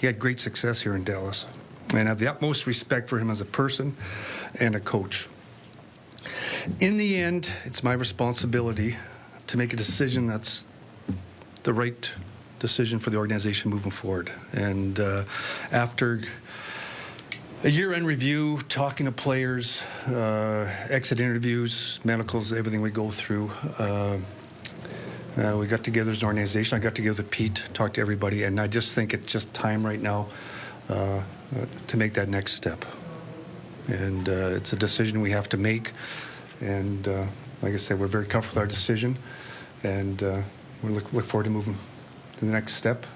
he had great success here in Dallas. And I have the utmost respect for him as a person and a coach. In the end, it's my responsibility to make a decision that's the right decision for the organization moving forward. And after a year-end review, talking to players, exit interviews, medicals, everything we go through, we got together as an organization. I got together with Pete, talked to everybody, and I just think it's just time right now to make that next step. And it's a decision we have to make. And like I said, we're very comfortable with our decision, and we look forward to moving to the next step.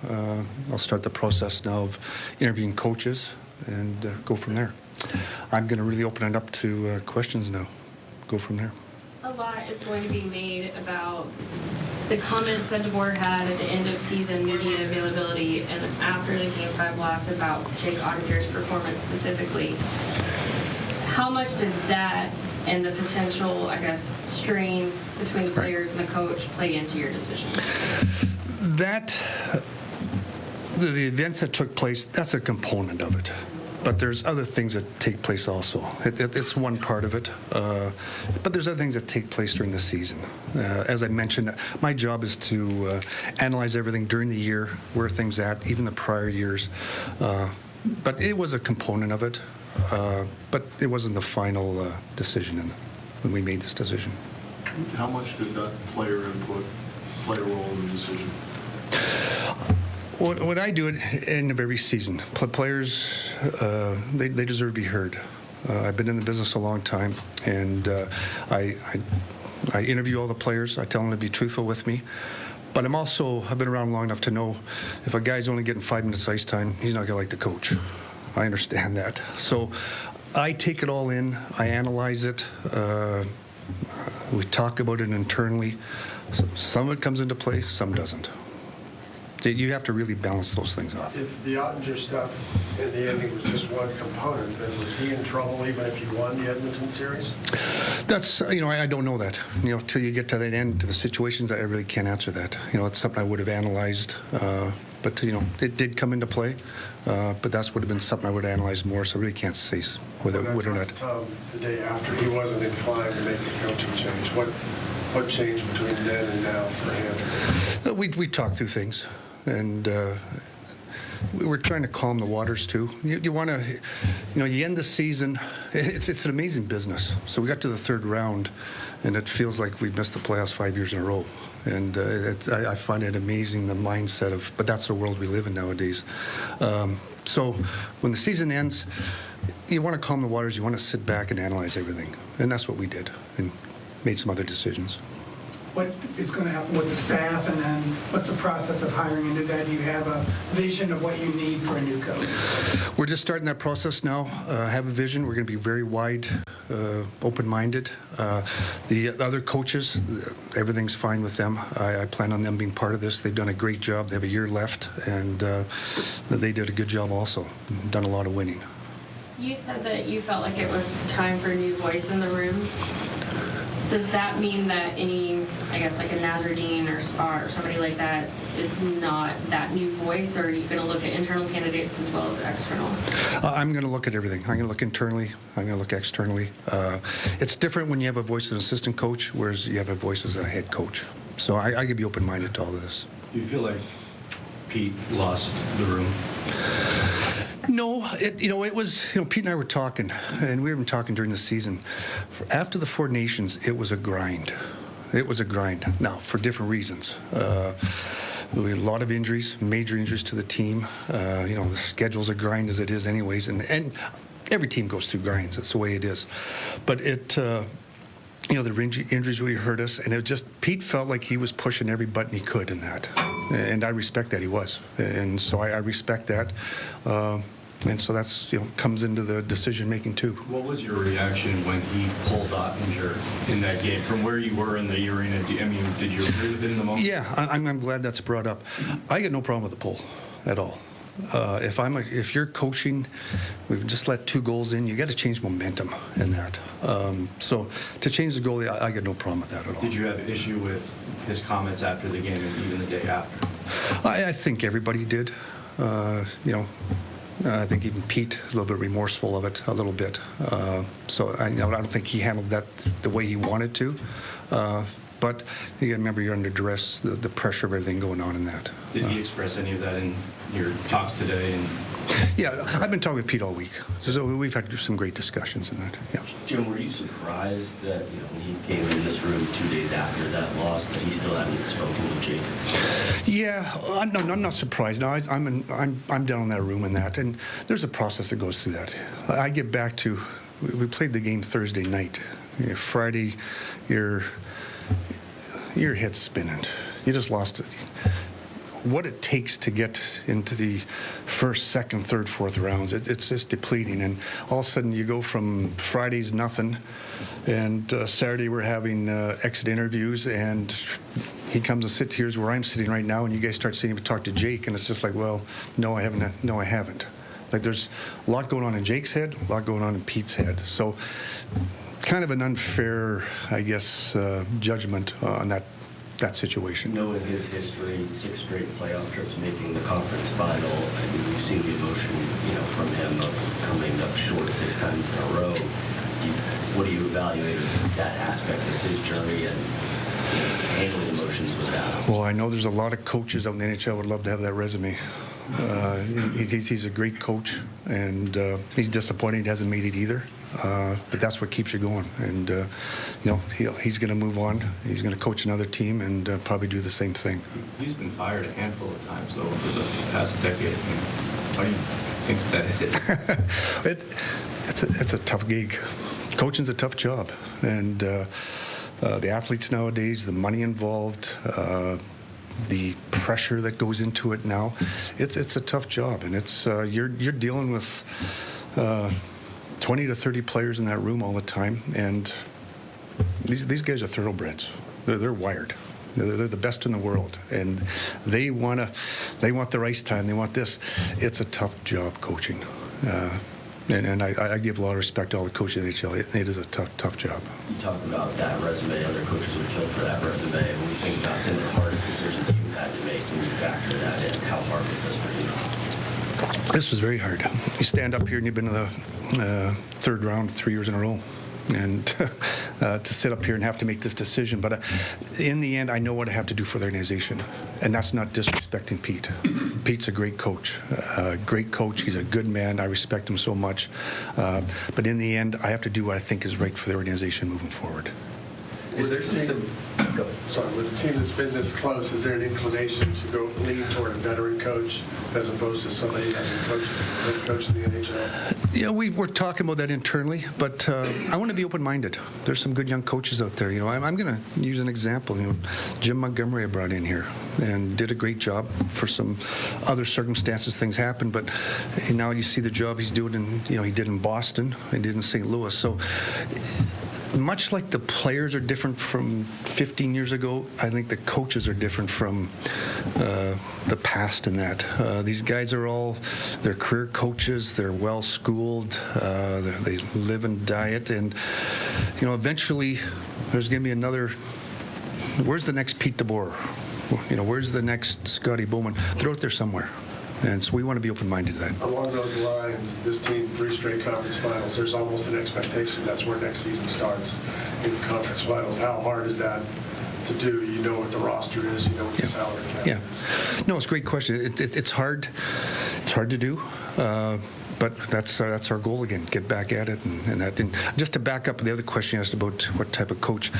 I'll start the process now of interviewing coaches and go from there. I'm going to really open it up to questions now. Go from there. A lot is going to be made about the comments that DeBoer had at the end of season media availability and after the Game 5 loss about Jake Ottinger's performance specifically. How much did that and the potential, I guess, strain between the players and the coach play into your decision? That, the events that took place, that's a component of it. But there's other things that take place also. It's one part of it. But there's other things that take place during the season. As I mentioned, my job is to analyze everything during the year, where things at, even the prior years. But it was a component of it. But it wasn't the final decision when we made this decision. How much did that player input play a role in the decision? What I do at the end of every season, players, they deserve to be heard. I've been in the business a long time, and I interview all the players. I tell them to be truthful with me. But I've been around long enough to know if a guy's only getting 5 minutes ice time, he's not going to like the coach. I understand that. So I take it all in. I analyze it. We talk about it internally. Some of it comes into play, some doesn't. You have to really balance those things off. If the Ottinger stuff in the ending was just one component, then was he in trouble even if you won the Edmonton series? That's, I don't know that. Till you get to that end, to the situations, I really can't answer that. It's something I would have analyzed. But, it did come into play. But that's would have been something I would have analyzed more, so I really can't say whether it would or not. Tom, the day after, he wasn't inclined to make a coaching change. What changed between then and now for him? We talked through things. And we were trying to calm the waters too. You want to, you end the season. It's an amazing business. So we got to the third round, and it feels like we've missed the playoffs 5 years in a row. And I find it amazing, the mindset of. But that's the world we live in nowadays. So when the season ends, you want to calm the waters. You want to sit back and analyze everything, and that's what we did, and made some other decisions. What is going to happen with the staff, and then what's the process of hiring a new guy? Do you have a vision of what you need for a new coach? We're just starting that process now. Have a vision. We're going to be very wide, open-minded. The other coaches, everything's fine with them. I plan on them being part of this. They've done a great job. They have a year left, and they did a good job also. Done a lot of winning. You said that you felt like it was time for a new voice in the room. Does that mean that any, I guess, like a Nazardine or Spar or somebody like that is not that new voice, or are you going to look at internal candidates as well as external? I'm going to look at everything. I'm going to look internally. I'm going to look externally. It's different when you have a voice as an assistant coach, whereas you have a voice as a head coach. So I could be open-minded to all of this. Do you feel like Pete lost the room? No, it was, Pete and I were talking, and we were talking during the season. After the Four Nations, it was a grind. It was a grind. Now, for different reasons. We had a lot of injuries, major injuries to the team. The schedule's a grind as it is anyways, and every team goes through grinds. That's the way it is. But the injuries really hurt us, and Pete felt like he was pushing every button he could in that. And I respect that he was. And so I respect that. And so that's, comes into the decision-making too. What was your reaction when he pulled Ottinger in that game from where you were in the arena? Did you agree with it in the moment? Yeah, I'm glad that's brought up. I get no problem with the pull at all. If you're coaching, we've just let 2 goals in. You got to change momentum in that. So to change the goalie, I get no problem with that at all. Did you have an issue with his comments after the game and even the day after? I think everybody did. I think even Pete is a little bit remorseful of it, a little bit. So I don't think he handled that the way he wanted to. But you gotta remember, you're under duress, the pressure of everything going on in that. Did he express any of that in your talks today? And Yeah, I've been talking with Pete all week, so we've had some great discussions in that. Yeah. Jim, were you surprised that when he came in this room 2 days after that loss, that he still hadn't spoken with Jake? Yeah, I'm not surprised. No, I'm down in that room in that, and there's a process that goes through that. I get back to, we played the game Thursday night. Friday, your head's spinning. You just lost it. What it takes to get into the first, second, third, fourth rounds, it's just depleting. And all of a sudden, you go from Friday's nothing, and Saturday we're having exit interviews, and he comes and sits here's where I'm sitting right now, and you guys start sitting to talk to Jake, and it's just like, well, no, I haven't. No, I haven't. Like, there's a lot going on in Jake's head, a lot going on in Pete's head. So, kind of an unfair, I guess, judgment on that situation. Knowing his history, 6 straight playoff trips, making the conference final, and we've seen the emotion, from him of coming up short 6 times in a row. What do you evaluate that aspect of his journey and handling emotions with that? Well, I know there's a lot of coaches out in the NHL would love to have that resume. He's a great coach, and he's disappointed he hasn't made it either. But that's what keeps you going. And he's going to move on. He's going to coach another team and probably do the same thing. he's been fired a handful of times though over the past decade. Why do you think that is? It's a tough gig. Coaching's a tough job, and the athletes nowadays, the money involved. The pressure that goes into it now, it's a tough job, and it's you're dealing with 20 to 30 players in that room all the time, and these guys are thoroughbreds. They're wired. They're the best in the world, and they want their ice time. They want this. It's a tough job coaching, and I give a lot of respect to all the coaches in the NHL. It is a tough job. You talk about that resume, other coaches would kill for that resume. When we think about some of the hardest decisions you had to make, when you factor that in, how hard was this for you? This was very hard. You stand up here and you've been to the third round 3 years in a row. And to sit up here and have to make this decision. But in the end, I know what I have to do for the organization. And that's not disrespecting Pete. Pete's a great coach. He's a good man. I respect him so much. But in the end, I have to do what I think is right for the organization moving forward. Is there with a team that's been this close, is there an inclination to go lean toward a veteran coach as opposed to somebody that hasn't coached in the NHL? Yeah, we're talking about that internally, but I want to be open-minded. There's some good young coaches out there. I'm going to use an example. Jim Montgomery I brought in here and did a great job. For some other circumstances, things happened, but now you see the job he's doing, he did in Boston and did in St. Louis. So, much like the players are different from 15 years ago, I think the coaches are different from the past in that. These guys are they're career coaches, they're well-schooled, they live and diet, and, eventually there's going to be another, where's the next Pete DeBoer? Where's the next Scotty Bowman? They're out there somewhere. And so we want to be open-minded to that. Along those lines, this team, 3 straight conference finals, there's almost an expectation that's where next season starts in the conference finals. How hard is that to do? You know what the roster is, you know what the salary cap is. No, it's a great question. It's hard. It's hard to do. But that's our goal again, get back at it. And just to back up the other question you asked about what type of coach,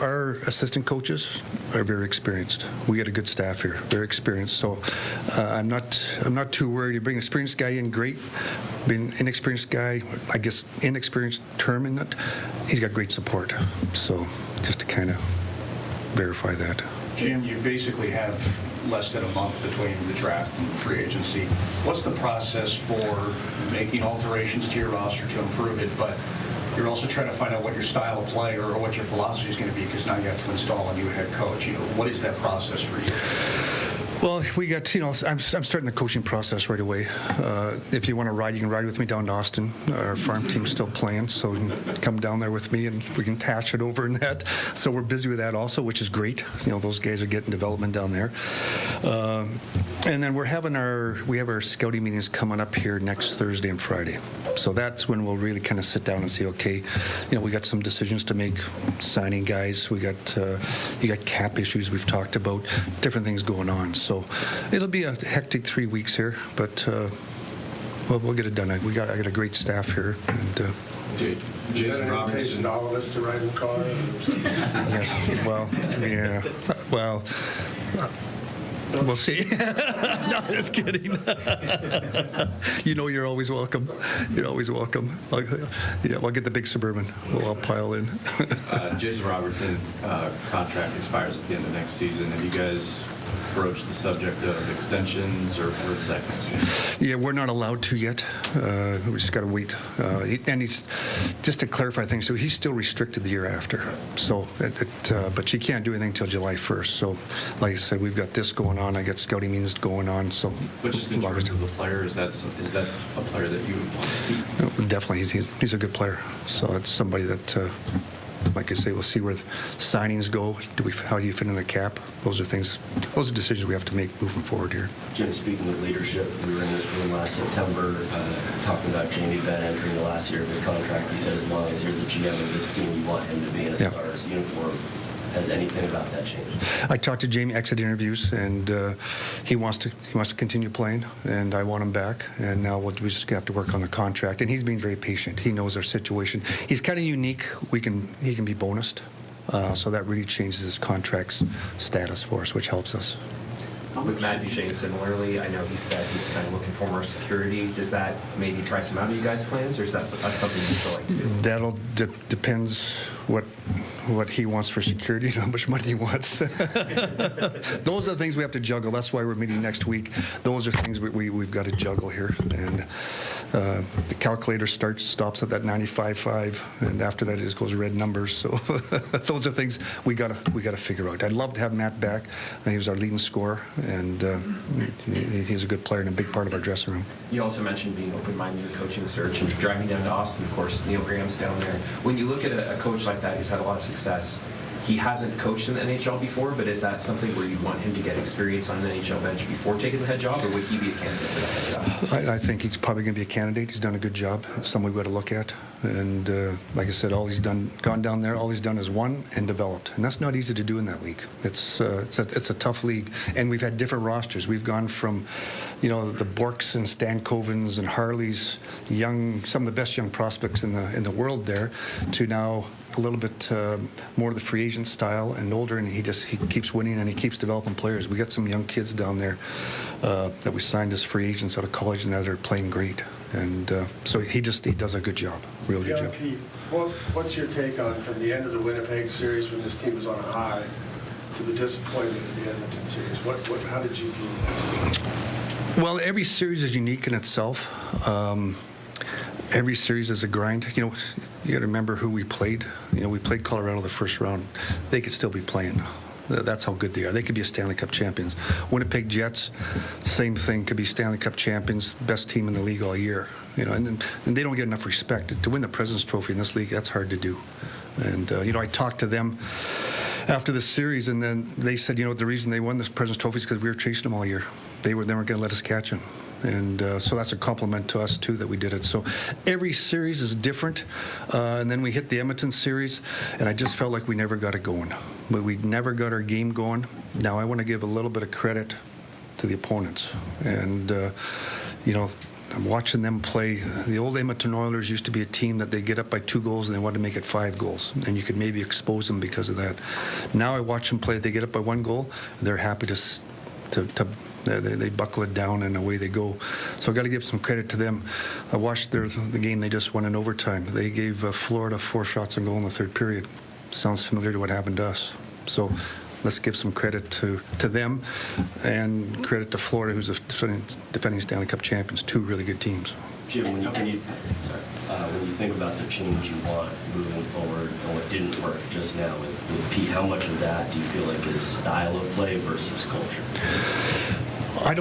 our assistant coaches are very experienced. We got a good staff here, very experienced. So I'm not too worried. You bring an experienced guy in, great. Being an inexperienced guy, I guess inexperienced term in it, he's got great support. So just to kind of verify that. Jim, you basically have less than a month between the draft and free agency. What's the process for making alterations to your roster to improve it, but you're also trying to find out what your style of play or what your philosophy is going to be, because now you have to install a new head coach. What is that process for you? Well, we got, I'm starting the coaching process right away. If you want to ride, you can ride with me down to Austin. Our farm team's still playing, so you can come down there with me and we can hash it over in that. So we're busy with that also, which is great. Those guys are getting development down there. And then we have our scouting meetings coming up here next Thursday and Friday. So that's when we'll really kind of sit down and say, okay, we got some decisions to make, signing guys. You got cap issues we've talked about, different things going on. So it'll be a hectic 3 weeks here, but we'll get it done. I got a great staff here. And, Is that an invitation to all of us to ride in the car? yes, well, yeah, well. We'll see. No, just kidding. You're always welcome. You're always welcome. I'll get the big Suburban. We'll all pile in. Jason Robertson contract expires at the end of next season. Have you guys broached the subject of extensions, or where does that come? Yeah, we're not allowed to yet. We just got to wait. And he's, just to clarify things, so he's still restricted the year after. So, but you can't do anything until July 1st. So, like I said, we've got this going on. I got scouting meetings going on. So, but just in terms of the player, is that a player that you would want to keep? Definitely, he's a good player. So it's somebody that. Like I say, we'll see where the signings go. How do you fit in the cap? Those are decisions we have to make moving forward here. Jim, speaking of leadership, we were in this room last September talking about Jamie Benn entering the last year of his contract. He said as long as you're the GM of this team, you want him to be in a Stars uniform. Has anything about that changed? I talked to Jamie exit interviews, and he wants to continue playing, and I want him back. And now we just have to work on the contract. And he's being very patient. He knows our situation. He's kind of unique. He can be bonused, so that really changes his contract's status for us, which helps us. With Matt Duchene, similarly, I know he said he's kind of looking for more security. Does that maybe price him out of you guys' plans, or is that something you feel like to do? That'll depends what he wants for security and how much money he wants. Those are the things we have to juggle. That's why we're meeting next week. Those are things we've got to juggle here. And the calculator stops at that 95.5, and after that it just goes red numbers. So those are things we got to figure out. I'd love to have Matt back. He was our leading scorer, and he's a good player and a big part of our dressing room. You also mentioned being open-minded in your coaching search and driving down to Austin. Of course, Neil Graham's down there. When you look at a coach like that who's had a lot of success, he hasn't coached in the NHL before, but is that something where you want him to get experience on the NHL bench before taking the head job, or would he be a candidate for that head job? I think he's probably going to be a candidate. He's done a good job. It's something we've got to look at. And like I said, gone down there, all he's done is won and developed. And that's not easy to do in that league. It's a tough league. And we've had different rosters. We've gone from, the Borks and Stankovens and Harleys, some of the best young prospects in the world there, to now a little bit more of the free agent style and older, and he keeps winning and he keeps developing players. We got some young kids down there that we signed as free agents out of college, and now they're playing great. And so he does a good job, real good job. Pete, what's your take on from the end of the Winnipeg series when this team was on a high to the disappointment of the Edmonton series? How did you view that? Well, every series is unique in itself. Every series is a grind. You got to remember who we played. We played Colorado the first round. They could still be playing. That's how good they are. They could be a Stanley Cup champions. Winnipeg Jets, same thing, could be Stanley Cup champions, best team in the league all year. And they don't get enough respect. To win the President's Trophy in this league, that's hard to do. And, I talked to them after the series, and then they said, the reason they won this President's Trophy is because we were chasing them all year. They weren't going to let us catch them. And so that's a compliment to us, too, that we did it. So every series is different. And then we hit the Edmonton series, and I just felt like we never got it going. But we never got our game going. Now, I want to give a little bit of credit to the opponents. And, I'm watching them play. The old Edmonton Oilers used to be a team that they get up by 2 goals and they wanted to make it 5 goals. And you could maybe expose them because of that. Now I watch them play. They get up by 1 goal. They're happy they buckle it down and away they go. So I've got to give some credit to them. I watched the game they just won in overtime. They gave Florida 4 shots on goal in the third period. Sounds familiar to what happened to us. So let's give some credit to them and credit to Florida, who's the defending Stanley Cup champions. 2 really good teams. Jim, when you think about the change you want moving forward and what didn't work just now with Pete, how much of that do you feel like is style of play versus culture? I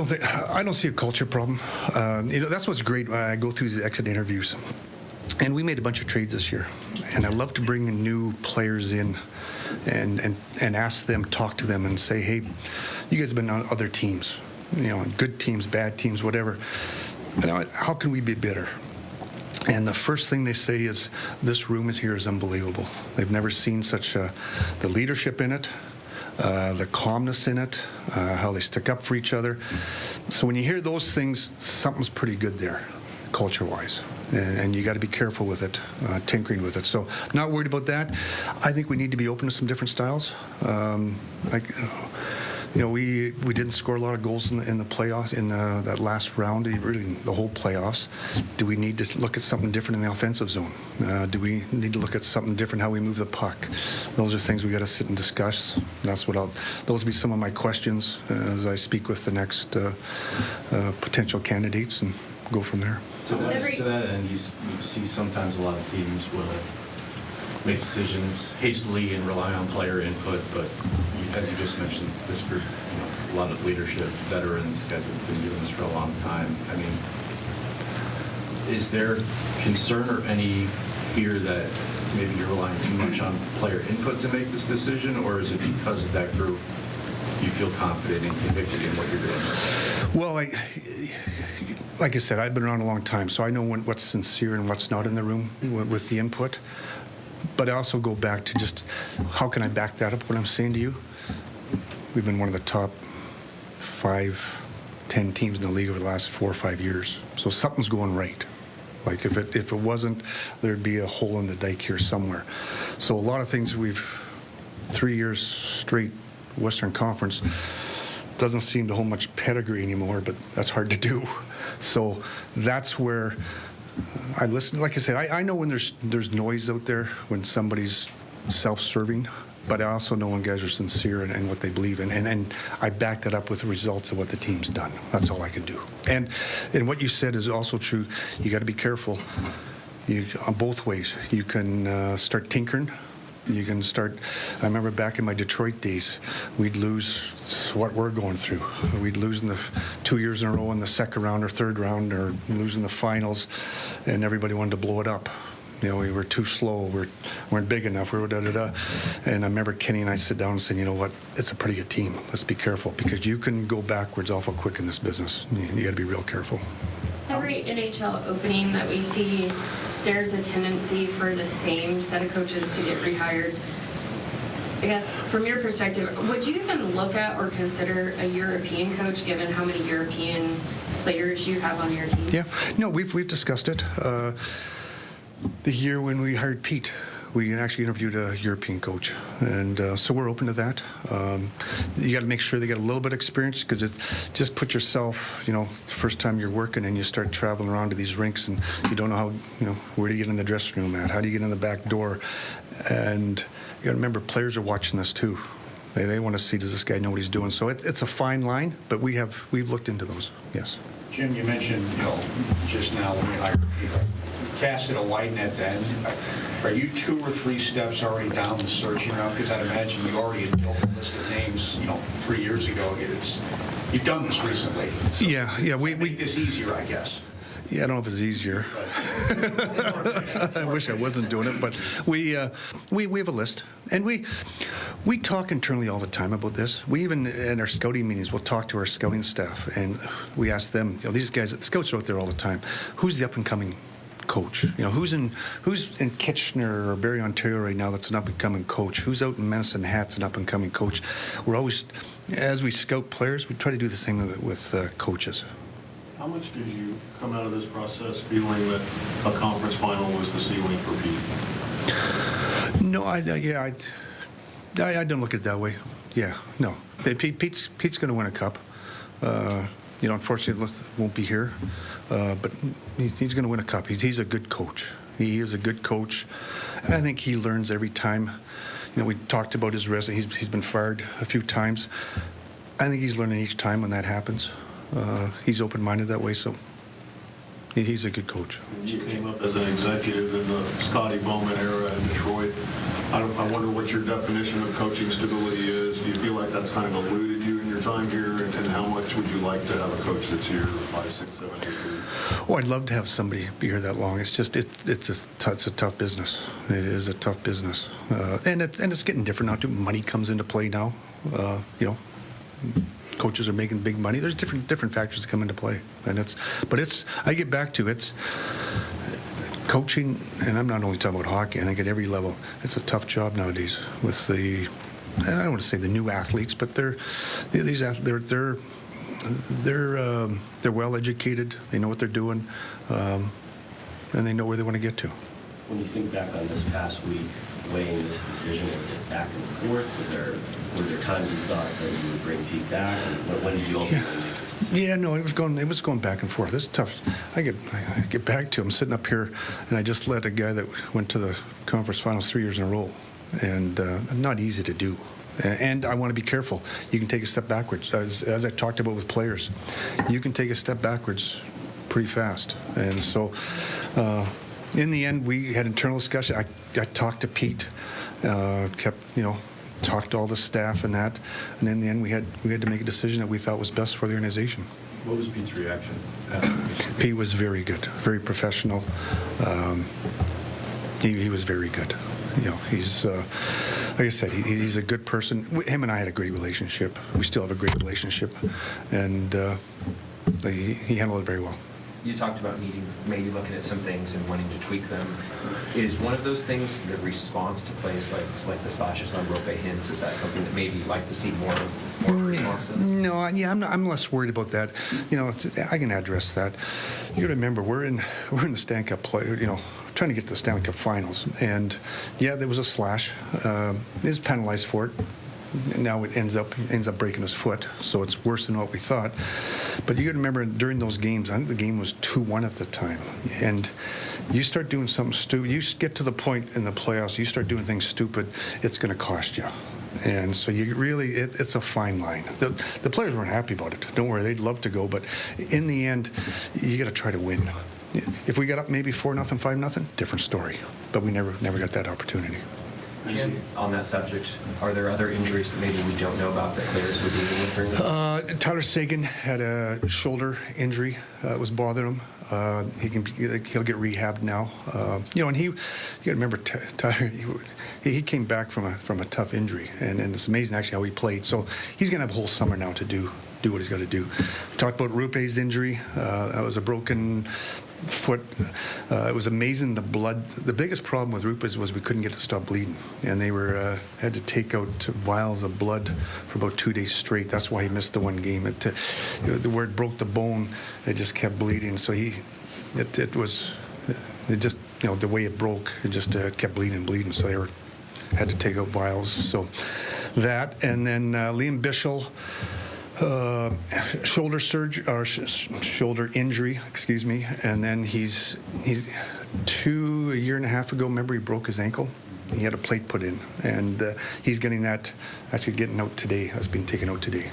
don't see a culture problem. That's what's great when I go through the exit interviews. And we made a bunch of trades this year. And I love to bring in new players in and ask them, talk to them and say, hey, you guys have been on other teams, good teams, bad teams, whatever. How can we be better? And the first thing they say is, this room is here is unbelievable. They've never seen such the leadership in it, the calmness in it, how they stick up for each other. So when you hear those things, something's pretty good there, culture-wise. And you got to be careful with it, tinkering with it. So not worried about that. I think we need to be open to some different styles. We didn't score a lot of goals in the playoffs, in that last round, really the whole playoffs. Do we need to look at something different in the offensive zone? Do we need to look at something different, how we move the puck? Those are things we got to sit and discuss. Those will be some of my questions as I speak with the next potential candidates and go from there. To that end, you see sometimes a lot of teams will make decisions hastily and rely on player input, but as you just mentioned, this group, a lot of leadership, veterans, guys who've been doing this for a long time. I mean, is there concern or any fear that maybe you're relying too much on player input to make this decision, or is it because of that group you feel confident and convicted in what you're doing? Well, like I said, I've been around a long time, so I know what's sincere and what's not in the room with the input. But I also go back to just how can I back that up, what I'm saying to you? We've been one of the top 5-10 teams in the league over the last 4 or 5 years. So something's going right. Like if it wasn't, there'd be a hole in the dike here somewhere. So a lot of things 3 years straight Western Conference doesn't seem to hold much pedigree anymore, but that's hard to do. So that's where I listen. Like I said, I know when there's noise out there, when somebody's self-serving, but I also know when guys are sincere and what they believe in. And I back that up with the results of what the team's done. That's all I can do. And what you said is also true. You got to be careful. On both ways. You can start tinkering. You can start. I remember back in my Detroit days, we'd lose what we're going through. We'd lose in the 2 years in a row in the second round or third round, or losing the finals, and everybody wanted to blow it up. We were too slow. We weren't big enough. We were da-da-da. And I remember Kenny and I sit down and saying, you know what, it's a pretty good team. Let's be careful, because you can go backwards awful quick in this business. You got to be real careful. Every NHL opening that we see, there's a tendency for the same set of coaches to get rehired. I guess, from your perspective, would you even look at or consider a European coach, given how many European players you have on your team? Yeah. No, we've discussed it. The year when we hired Pete, we actually interviewed a European coach, and so we're open to that. You got to make sure they get a little bit of experience, because it's just put yourself, the first time you're working and you start traveling around to these rinks and you don't know how, where do you get in the dressing room at? How do you get in the back door? And you got to remember, players are watching this too. They want to see, does this guy know what he's doing? So it's a fine line, but we've looked into those. Yes. Jim, you mentioned, just now when you hired people, casted a wide net then. Are you 2 or 3 steps already down the searching route? Because I'd imagine you already had built a list of names, 3 years ago. You've done this recently. So Yeah. We make this easier, I guess. Yeah, I don't know if it's easier. I wish I wasn't doing it, but we have a list, and we talk internally all the time about this. We even in our scouting meetings, we'll talk to our scouting staff, and we ask them. These guys, scouts are out there all the time. Who's the up and coming coach? Who's in Kitchener or Barrie, Ontario right now that's an up and coming coach? Who's out in Medicine Hat's an up and coming coach? We're always, as we scout players, we try to do the same with coaches. How much did you come out of this process feeling that a conference final was the ceiling for Pete? No, I don't look at it that way. Yeah, no. Pete's going to win a cup. Unfortunately, won't be here, but he's going to win a cup. He's a good coach. He is a good coach, and I think he learns every time. We talked about his resume. He's been fired a few times. I think he's learning each time when that happens. He's open-minded that way, so He's a good coach. You came up as an executive in the Scotty Bowman era in Detroit. I wonder what your definition of coaching stability is. Do you feel like that's kind of eluded you in your time here? And how much would you like to have a coach that's here 5, 6, 7, 8 years? Oh, I'd love to have somebody be here that long. It's just it's a tough business. It is a tough business, and it's getting different now too. Money comes into play now. Coaches are making big money. There's different factors that come into play, and I get back to it's coaching, and I'm not only talking about hockey. I think at every level, it's a tough job nowadays with and I don't want to say the new athletes, but they're well educated. They know what they're doing, and they know where they want to get to. When you think back on this past week, weighing this decision, was it back and forth? Were there times you thought that you would bring Pete back? And when did you ultimately make this decision? Yeah, no, it was going back and forth. It's tough. I get back to him sitting up here, and I just let a guy that went to the conference finals 3 years in a row, and not easy to do. And I want to be careful. You can take a step backwards, as I talked about with players. You can take a step backwards pretty fast, and so. In the end, we had internal discussion. I talked to Pete, talked to all the staff and that, and in the end, we had to make a decision that we thought was best for the organization. What was Pete's reaction? Pete was very good, very professional. He was very good. He's like I said, he's a good person. Him and I had a great relationship. We still have a great relationship, and he handled it very well. You talked about maybe looking at some things and wanting to tweak them. Is one of those things the response to plays like the Sasha Rope hints? Is that something that maybe you'd like to see more response to? No, I'm less worried about that. I can address that. You got to remember, we're in the Stanley Cup play. Trying to get to the Stanley Cup Finals, and there was a slash. He was penalized for it. Now it ends up breaking his foot, so it's worse than what we thought. But you got to remember, during those games, I think the game was 2-1 at the time, and you start doing something stupid. You get to the point in the playoffs, you start doing things stupid, it's going to cost you. And so it's a fine line. The players weren't happy about it. Don't worry, they'd love to go, but in the end, you got to try to win. If we got up maybe 4-0, 5-0, different story. But we never got that opportunity. Jim, on that subject, are there other injuries that maybe we don't know about that players would be dealing with during the Tyler Seguin had a shoulder injury. It was bothering him. He'll get rehabbed now. And you got to remember, Tyler, he came back from a tough injury, and it's amazing actually how he played. So he's going to have a whole summer now to do what he's got to do. Talked about Rupe's injury. That was a broken foot. It was amazing, the blood. The biggest problem with Rupe's was we couldn't get it to stop bleeding, and they had to take out vials of blood for about 2 days straight. That's why he missed the one game. Where it broke the bone, it just kept bleeding. So the way it broke, it just kept bleeding. So they had to take out vials. So that, and then Liam Bischel. Shoulder injury, excuse me, and then he's a year and a half ago, remember, he broke his ankle. He had a plate put in, and he's getting that, actually getting out today. That's being taken out today.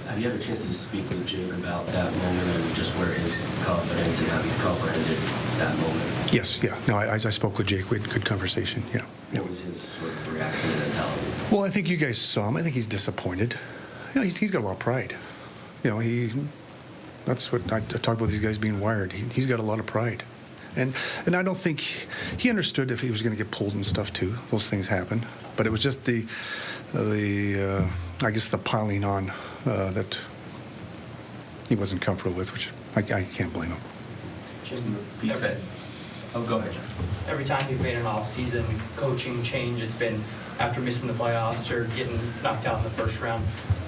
Have you had a chance to speak with Jake about that moment and just where his confidence and how he's comprehended that moment? Yes, yeah. No, I spoke with Jake. We had a good conversation, yeah. What was his sort of reaction and mentality? Well, I think you guys saw him. I think he's disappointed. He's got a lot of pride. That's what I talk about, these guys being wired. He's got a lot of pride. And I don't think he understood if he was going to get pulled and stuff too. Those things happen. But it was just the piling on that he wasn't comfortable with, which I can't blame him. Jim, Pete said. Oh, go ahead, John. Every time you've made an off-season coaching change, it's been after missing the playoffs or getting knocked out in the first round.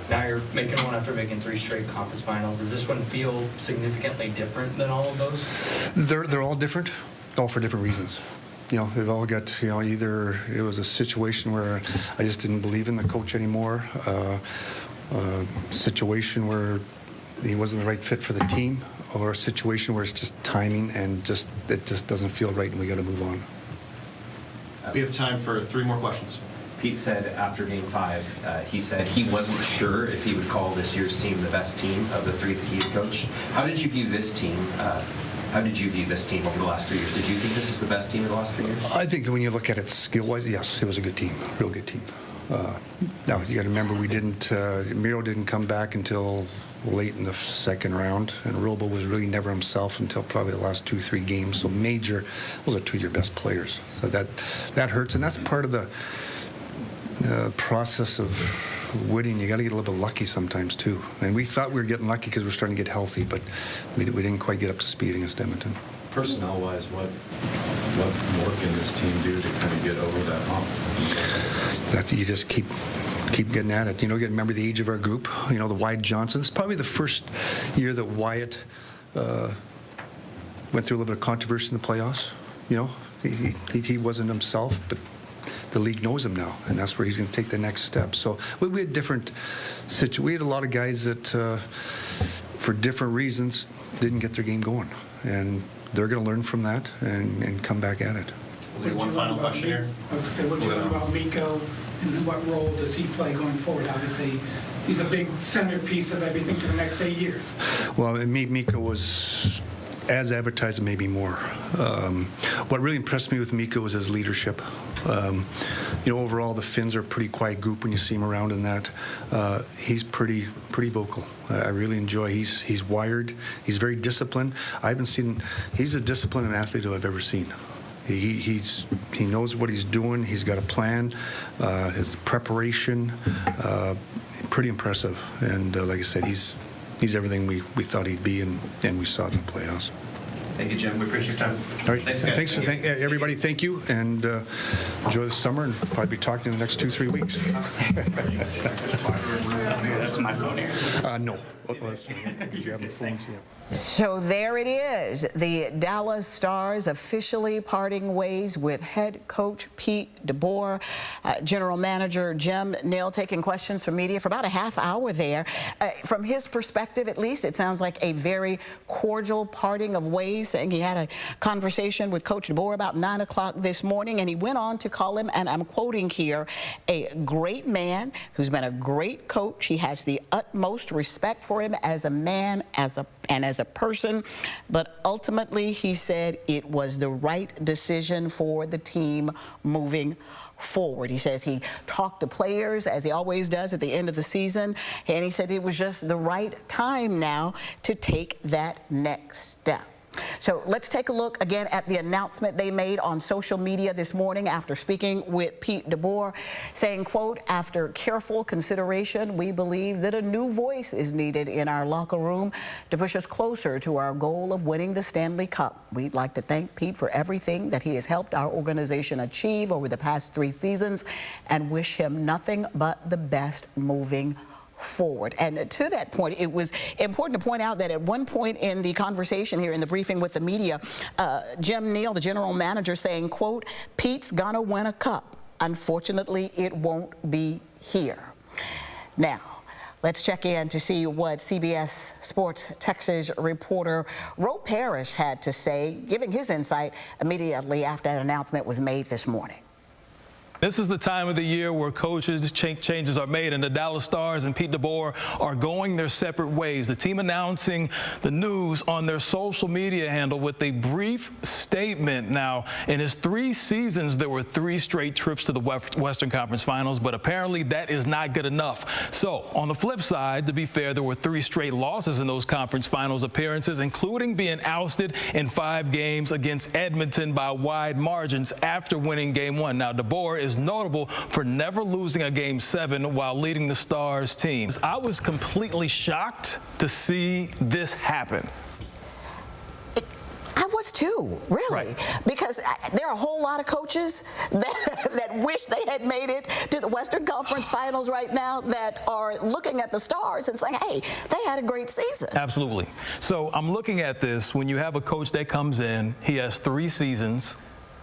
Now you're making one after making 3 straight conference finals. Does this one feel significantly different than all of those? They're all different, all for different reasons. They've all got, either it was a situation where I just didn't believe in the coach anymore, a situation where he wasn't the right fit for the team, or a situation where it's just timing and it just doesn't feel right and we got to move on. We have time for 3 more questions. Pete said after Game 5, he said he wasn't sure if he would call this year's team the best team of the 3 that he had coached. How did you view this team How did you view this team over the last 3 years? Did you think this was the best team in the last 3 years? I think when you look at it skill-wise, yes, it was a good team, real good team. Now, you got to remember, Miro didn't come back until late in the second round, and Robo was really never himself until probably the last 2-3 games. So Major, those are 2 of your best players. So that hurts, and that's part of the process of winning. You got to get a little bit lucky sometimes too. And we thought we were getting lucky because we're starting to get healthy, but we didn't quite get up to speed against Edmonton. Personnel-wise, what more can this team do to kind of get over that hump? That you just keep getting at it. You know, you got to remember the age of our group. You know, the Wyatt Johnsons. Probably the first year that Wyatt went through a little bit of controversy in the playoffs. You know, he wasn't himself, but the league knows him now, and that's where he's going to take the next step. So we had different situations. We had a lot of guys that, for different reasons, didn't get their game going, and they're going to learn from that and come back at it. One final question here. I was going to say, what do you learn about Miko, and what role does he play going forward? Obviously, he's a big centerpiece of everything for the next 8 years. Well, Miko was as advertised, and maybe more. What really impressed me with Miko was his leadership. You know, overall, the Finns are a pretty quiet group when you see him around in that. He's pretty vocal. I really enjoy. He's wired. He's very disciplined. I haven't seen. He's as disciplined an athlete I've ever seen. He knows what he's doing. He's got a plan. His preparation, pretty impressive. And like I said, he's everything we thought he'd be, and we saw it in the playoffs. Thank you, Jim. We appreciate your time. All right. Thanks, guys. Everybody. Thank you, and enjoy the summer, and probably be talking in the next 2-3 weeks. That's my phone here. No. You have the phones? Yeah. So there it is, the Dallas Stars officially parting ways with head coach Pete DeBoer, general manager Jim Nill taking questions from media for about a half hour there. From his perspective, at least, it sounds like a very cordial parting of ways, saying he had a conversation with Coach DeBoer about 9 o'clock this morning, and he went on to call him, and I'm quoting here, a great man who's been a great coach. He has the utmost respect for him as a man, as a person, but ultimately he said it was the right decision for the team moving forward. He says he talked to players, as he always does at the end of the season, and he said it was just the right time now to take that next step. So let's take a look again at the announcement they made on social media this morning after speaking with Pete DeBoer, saying, quote, after careful consideration, we believe that a new voice is needed in our locker room to push us closer to our goal of winning the Stanley Cup. We'd like to thank Pete for everything that he has helped our organization achieve over the past 3 seasons and wish him nothing but the best moving forward. And to that point, it was important to point out that at one point in the conversation here in the briefing with the media, Jim Nill, the general manager, saying, quote, Pete's gonna win a cup. Unfortunately, it won't be here. Now, let's check in to see what CBS Sports Texas reporter Parrish had to say, giving his insight immediately after that announcement was made this morning. This is the time of the year where coaches changes are made, and the Dallas Stars and Pete DeBoer are going their separate ways. The team announcing the news on their social media handle with a brief statement. Now, in his 3 seasons, there were 3 straight trips to the Western Conference Finals, but apparently that is not good enough. So, on the flip side, to be fair, there were 3 straight losses in those conference finals appearances, including being ousted in 5 games against Edmonton by wide margins after winning Game 1. Now, DeBoer is notable for never losing a Game 7 while leading the Stars team. I was completely shocked to see this happen. I was too, really, right. Because there are a whole lot of coaches that wish they had made it to the Western Conference Finals right now that are looking at the Stars and saying, hey, they had a great season. Absolutely. So I'm looking at this, when you have a coach that comes in, he has 3 seasons,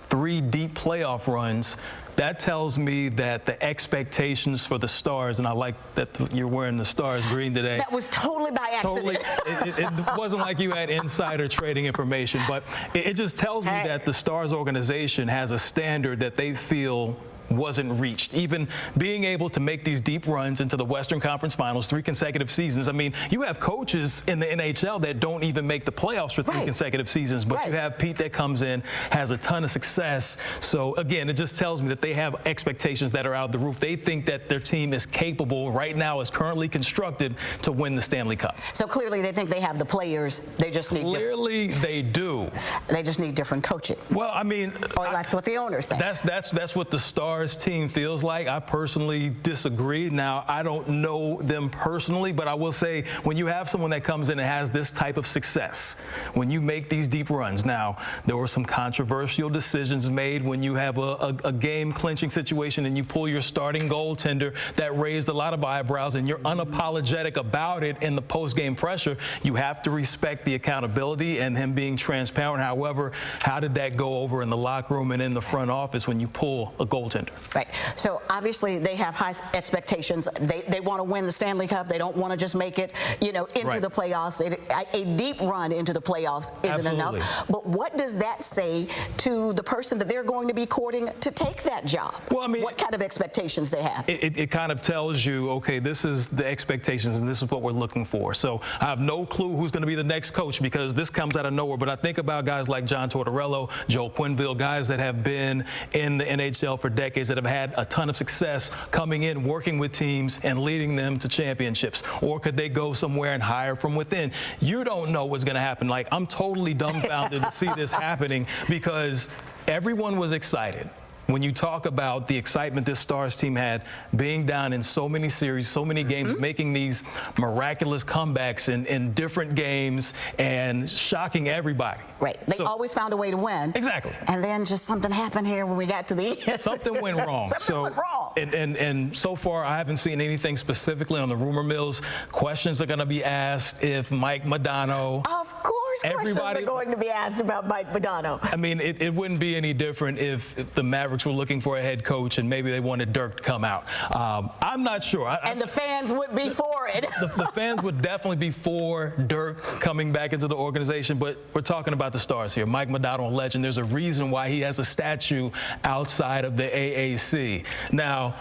3 deep playoff runs. That tells me that the expectations for the Stars, and I like that you're wearing the Stars green today. That was totally by accident. Totally, it wasn't like you had insider trading information, but it just tells me that the Stars organization has a standard that they feel wasn't reached. Even being able to make these deep runs into the Western Conference Finals 3 consecutive seasons. I mean, you have coaches in the NHL that don't even make the playoffs for 3 consecutive seasons, but you have Pete that comes in, has a ton of success. So again, it just tells me that they have expectations that are out of the roof. They think that their team is capable right now, is currently constructed to win the Stanley Cup. So clearly they think they have the players, they just need Clearly they do. They just need different coaching. Well, I mean, or that's what the owners think. That's what the Stars team feels like. I personally disagree. Now, I don't know them personally, but I will say when you have someone that comes in and has this type of success, when you make these deep runs. Now, there were some controversial decisions made when you have a game-clinching situation and you pull your starting goaltender. That raised a lot of eyebrows, and you're unapologetic about it in the post-game pressure. You have to respect the accountability and him being transparent. However, how did that go over in the locker room and in the front office when you pull a goaltender? Right. So obviously they have high expectations. They want to win the Stanley Cup. They don't want to just make it, you know, into the playoffs. A deep run into the playoffs isn't enough. But what does that say to the person that they're going to be courting to take that job? Well, I mean, what kind of expectations they have? It kind of tells you, okay, this is the expectations and this is what we're looking for. So I have no clue who's going to be the next coach because this comes out of nowhere. But I think about guys like John Tortorella, Joe Quenneville, guys that have been in the NHL for decades, that have had a ton of success coming in, working with teams and leading them to championships. Or could they go somewhere and hire from within? You don't know what's going to happen. Like, I'm totally dumbfounded to see this happening because everyone was excited. When you talk about the excitement this Stars team had, being down in so many series, so many games, making these miraculous comebacks in different games and shocking everybody. Right. They always found a way to win. Exactly. And then just something happened here when we got to the end. Something went wrong. Something went wrong. And so far, I haven't seen anything specifically on the rumor mills. Questions are going to be asked if Mike Modano. Of course. Questions are going to be asked about Mike Modano. I mean, it wouldn't be any different if the Mavericks were looking for a head coach and maybe they wanted Dirk to come out. I'm not sure. And the fans would be for it. The fans would definitely be for Dirk coming back into the organization, but we're talking about the Stars here. Mike Modano, a legend. There's a reason why he has a statue outside of the AAC. Now,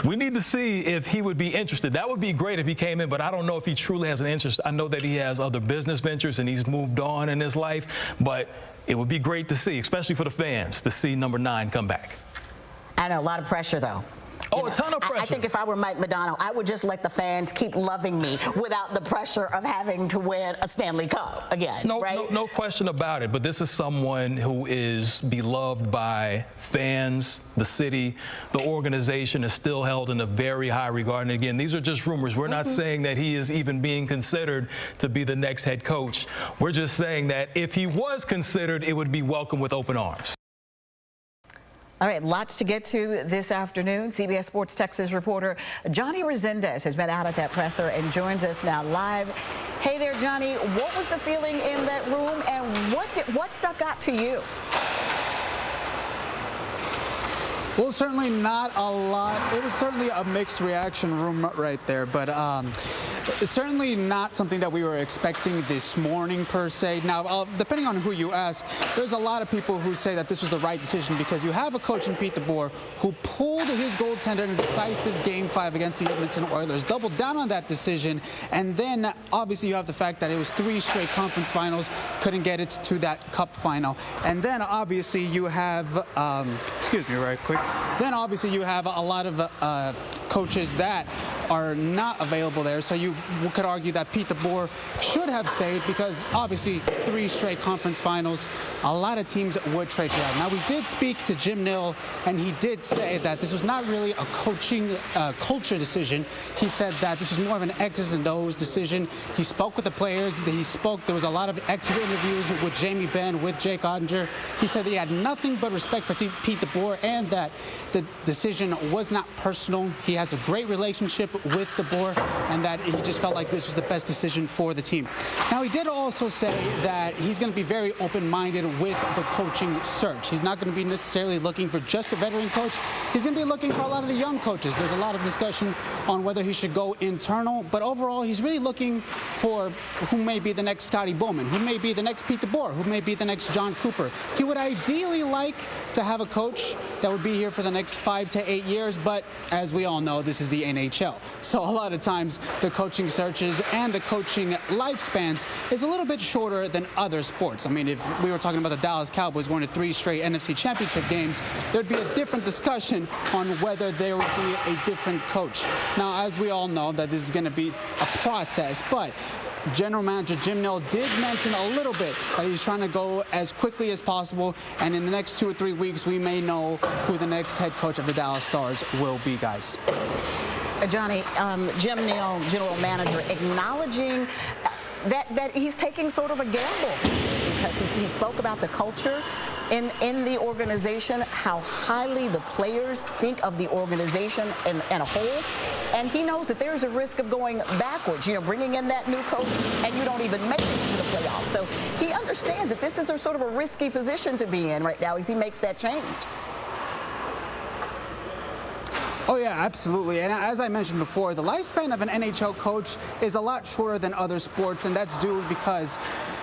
we need to see if he would be interested. That would be great if he came in, but I don't know if he truly has an interest. I know that he has other business ventures and he's moved on in his life, but it would be great to see, especially for the fans, to see number 9 come back. I know, a lot of pressure, though. Oh, a ton of pressure. I think if I were Mike Modano, I would just let the fans keep loving me without the pressure of having to win a Stanley Cup again, right? No question about it, but this is someone who is beloved by fans, the city. The organization is still held in a very high regard. And again, these are just rumors. We're not saying that he is even being considered to be the next head coach. We're just saying that if he was considered, it would be welcomed with open arms. All right, lots to get to this afternoon. CBS Sports Texas reporter Johnny Resendiz has been out at that presser and joins us now live. Hey there, Johnny. What was the feeling in that room, and what stuck out to you? Well, certainly not a lot. It was certainly a mixed reaction room right there, but certainly not something that we were expecting this morning per se. Now, depending on who you ask, there's a lot of people who say that this was the right decision because you have a coach in Pete DeBoer who pulled his goaltender in a decisive Game 5 against the Edmonton Oilers, doubled down on that decision, and then obviously you have the fact that it was 3 straight conference finals, couldn't get it to that cup final. And then obviously you have, excuse me right quick, then obviously you have a lot of coaches that are not available there. So you could argue that Pete DeBoer should have stayed because obviously 3 straight conference finals, a lot of teams would trade for that. Now, we did speak to Jim Nill, and he did say that this was not really a coaching culture decision. He said that this was more of an X's and O's decision. He spoke with the players. There was a lot of exit interviews with Jamie Benn, with Jake Ottinger. He said he had nothing but respect for Pete DeBoer and that the decision was not personal. He has a great relationship with DeBoer and that he just felt like this was the best decision for the team. Now, he did also say that he's going to be very open-minded with the coaching search. He's not going to be necessarily looking for just a veteran coach. He's going to be looking for a lot of the young coaches. There's a lot of discussion on whether he should go internal, but overall, he's really looking for who may be the next Scotty Bowman, who may be the next Pete DeBoer, who may be the next John Cooper. He would ideally like to have a coach that would be here for the next 5 to 8 years, but as we all know, this is the NHL. So a lot of times, the coaching searches and the coaching lifespans is a little bit shorter than other sports. I mean, if we were talking about the Dallas Cowboys going to 3 straight NFC Championship games, there'd be a different discussion on whether there would be a different coach. Now, as we all know, that this is going to be a process, but General Manager Jim Nill did mention a little bit that he's trying to go as quickly as possible, and in the next 2 or 3 weeks, we may know who the next head coach of the Dallas Stars will be, guys. Johnny, Jim Nill, General Manager, acknowledging that he's taking sort of a gamble because he spoke about the culture in the organization, how highly the players think of the organization in a whole, and he knows that there's a risk of going backwards, bringing in that new coach and you don't even make it to the playoffs. So he understands that this is a sort of a risky position to be in right now as he makes that change. Oh, yeah, absolutely. And as I mentioned before, the lifespan of an NHL coach is a lot shorter than other sports, and that's due because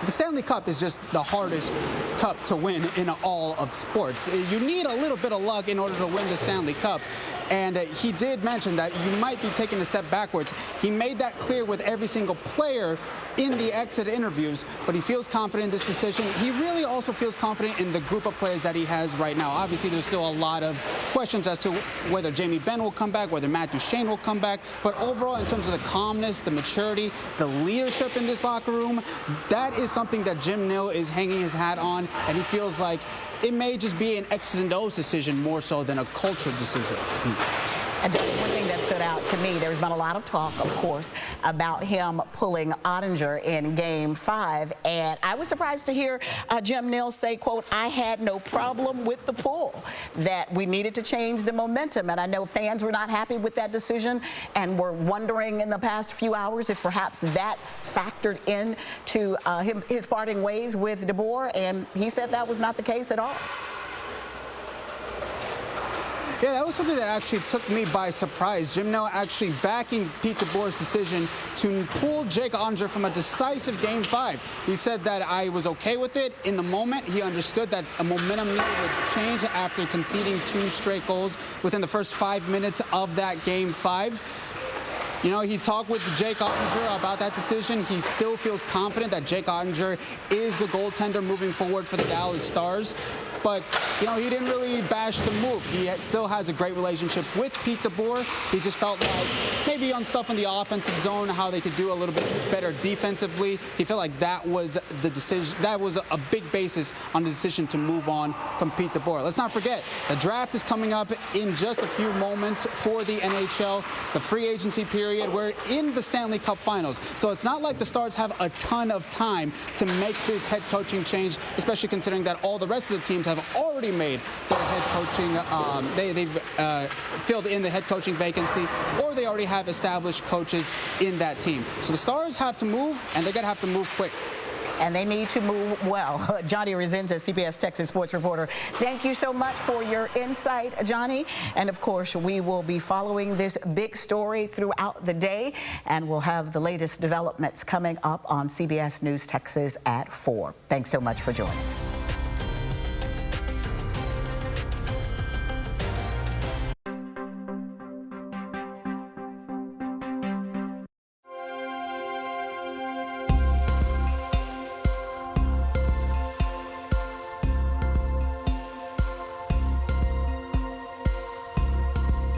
the Stanley Cup is just the hardest cup to win in all of sports. You need a little bit of luck in order to win the Stanley Cup. And he did mention that you might be taking a step backwards. He made that clear with every single player in the exit interviews, but he feels confident in this decision. He really also feels confident in the group of players that he has right now. Obviously, there's still a lot of questions as to whether Jamie Benn will come back, whether Matt Duchene will come back, but overall, in terms of the calmness, the maturity, the leadership in this locker room, that is something that Jim Nill is hanging his hat on, and he feels like it may just be an X's and O's decision more so than a cultural decision. And one thing that stood out to me, there's been a lot of talk, of course, about him pulling Ottinger in Game 5. And I was surprised to hear Jim Nill say, quote, I had no problem with the pull, that we needed to change the momentum. And I know fans were not happy with that decision and were wondering in the past few hours if perhaps that factored into his parting ways with DeBoer. And he said that was not the case at all. Yeah, that was something that actually took me by surprise. Jim Nill actually backing Pete DeBoer's decision to pull Jake Ottinger from a decisive Game 5. He said that I was okay with it. In the moment, he understood that a momentum needed to change after conceding 2 straight goals within the first 5 minutes of that Game 5. He talked with Jake Ottinger about that decision. He still feels confident that Jake Ottinger is the goaltender moving forward for the Dallas Stars. But, he didn't really bash the move. He still has a great relationship with Pete DeBoer. He just felt like maybe on stuff in the offensive zone, how they could do a little bit better defensively. He felt like that was the decision. That was a big basis on the decision to move on from Pete DeBoer. Let's not forget, the draft is coming up in just a few moments for the NHL. The free agency period, we're in the Stanley Cup Finals. So it's not like the Stars have a ton of time to make this head coaching change, especially considering that all the rest of the teams have already made their head coaching, they've filled in the head coaching vacancy, or they already have established coaches in that team. So the Stars have to move, and they're going to have to move quick. And they need to move well. Johnny Resendiz, CBS Texas sports reporter, thank you so much for your insight, Johnny. And of course, we will be following this big story throughout the day, and we'll have the latest developments coming up on CBS News Texas at 4. Thanks so much for joining us.